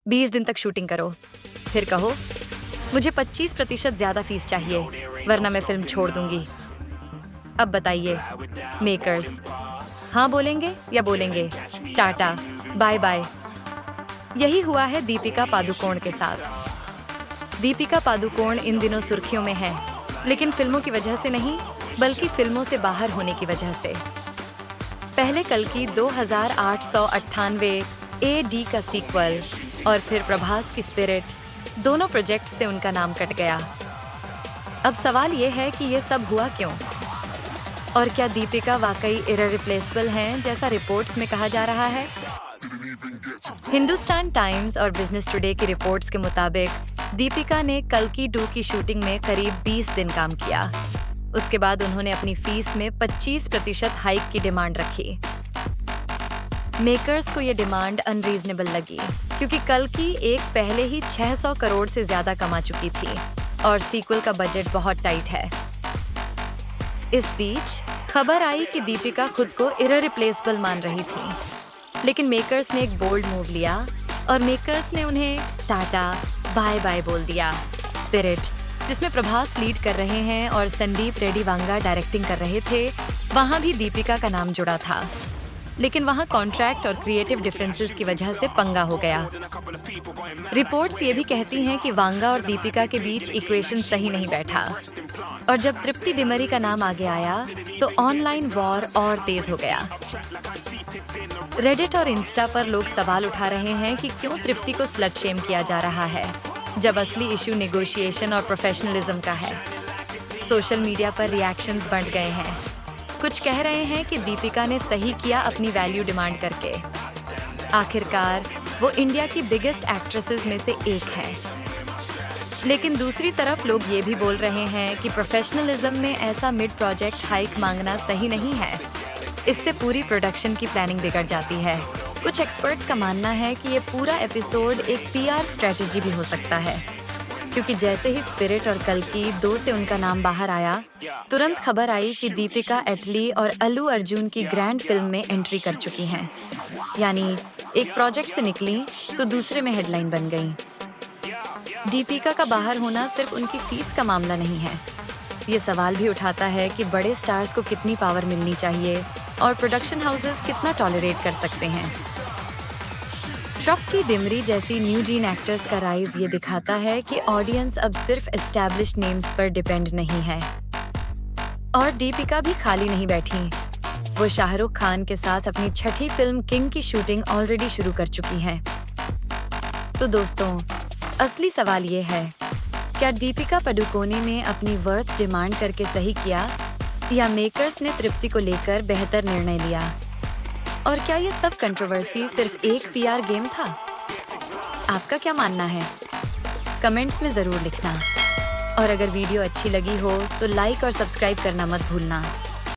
20 दिन तक शूटिंग करो, फिर कहो मुझे 25% ज्यादा फीस चाहिए, वरना मैं फिल्म छोड़ दूंगी। अब बताइए, मेकर्स हाँ बोलेंगे या बोलेंगे टाटा बाय बाय? यही हुआ है दीपिका पादुकोण के साथ। दीपिका पादुकोण इन दिनों सुर्खियों में है, लेकिन फिल्मों की वजह से नहीं, बल्कि फिल्मों से बाहर होने की वजह से। पहले कल की 2898 AD का सीक्वल और फिर प्रभास की स्पिरिट, दोनों प्रोजेक्ट से उनका नाम कट गया। अब सवाल ये है कि ये सब हुआ क्यों? और क्या दीपिका वाकई इररिप्लेसेबल हैं जैसा रिपोर्ट्स में कहा जा रहा है? हिंदुस्तान टाइम्स और बिजनेस टुडे की रिपोर्ट्स के मुताबिक दीपिका ने कल्कि 2 की शूटिंग में करीब 20 दिन काम किया। उसके बाद उन्होंने अपनी फीस में 25% हाइक की डिमांड रखी। मेकर्स को ये डिमांड अनरीजनेबल लगी, क्योंकि कल्कि एक पहले ही 600 करोड़ से ज्यादा कमा चुकी थी और सीक्वल का बजट बहुत टाइट है। इस बीच खबर आई कि दीपिका खुद को इररिप्लेसेबल मान रही थी, लेकिन मेकर्स ने एक बोल्ड मूव लिया और मेकर्स ने उन्हें टाटा बाय बाय बोल दिया। स्पिरिट, जिसमें प्रभास लीड कर रहे हैं और संदीप रेड्डी वांगा डायरेक्टिंग कर रहे थे, वहां भी दीपिका का नाम जुड़ा था, लेकिन वहां कॉन्ट्रैक्ट और क्रिएटिव डिफरेंसेस की वजह से पंगा हो गया। रिपोर्ट्स ये भी कहती हैं कि वांगा और दीपिका के बीच इक्वेशन सही नहीं बैठा, और जब तृप्ति डिमरी का नाम आगे आया तो ऑनलाइन वॉर और तेज हो गया। रेडिट और इंस्टा पर लोग सवाल उठा रहे हैं कि क्यों तृप्ति को स्लट शेम किया जा रहा है, जब असली इशू नेगोशिएशन और प्रोफेशनलिज्म का है। सोशल मीडिया पर रिएक्शंस बढ़ गए हैं। कुछ कह रहे हैं कि दीपिका ने सही किया अपनी वैल्यू डिमांड करके। आखिरकार वो इंडिया की बिगेस्ट एक्ट्रेसेस में से एक है। लेकिन दूसरी तरफ लोग ये भी बोल रहे हैं कि प्रोफेशनलिज्म में ऐसा मिड प्रोजेक्ट हाइक मांगना सही नहीं है। इससे पूरी प्रोडक्शन की प्लानिंग बिगड़ जाती है। कुछ एक्सपर्ट्स का मानना है कि ये पूरा एपिसोड एक PR स्ट्रेटजी भी हो सकता है, क्योंकि जैसे ही स्पिरिट और कल्कि 2 से उनका नाम बाहर आया, तुरंत खबर आई कि दीपिका एटली और अल्लू अर्जुन की ग्रैंड फिल्म में एंट्री कर चुकी हैं। यानी एक प्रोजेक्ट से निकली तो दूसरे में हेडलाइन बन गई। दीपिका का बाहर होना सिर्फ उनकी फीस का मामला नहीं है। ये सवाल भी उठाता है कि बड़े स्टार्स को कितनी पावर मिलनी चाहिए और प्रोडक्शन हाउसेस कितना टॉलरेट कर सकते हैं। तृप्ति डिमरी जैसी न्यू जीन एक्टर्स का राइज ये दिखाता है कि ऑडियंस अब सिर्फ एस्टैब्लिश्ड नेम्स पर डिपेंड नहीं है। और दीपिका भी खाली नहीं बैठी। वो शाहरुख खान के साथ अपनी 6ठी फिल्म किंग की शूटिंग ऑलरेडी शुरू कर चुकी हैं। तो दोस्तों, असली सवाल ये है, क्या दीपिका पादुकोणे ने अपनी वर्थ डिमांड करके सही किया, या मेकर्स ने तृप्ति को लेकर बेहतर निर्णय लिया? और क्या ये सब कंट्रोवर्सी सिर्फ एक PR गेम था? आपका क्या मानना है? कमेंट्स में ज़रूर लिखना। और अगर वीडियो अच्छी लगी हो तो लाइक और सब्सक्राइब करना मत भूलना।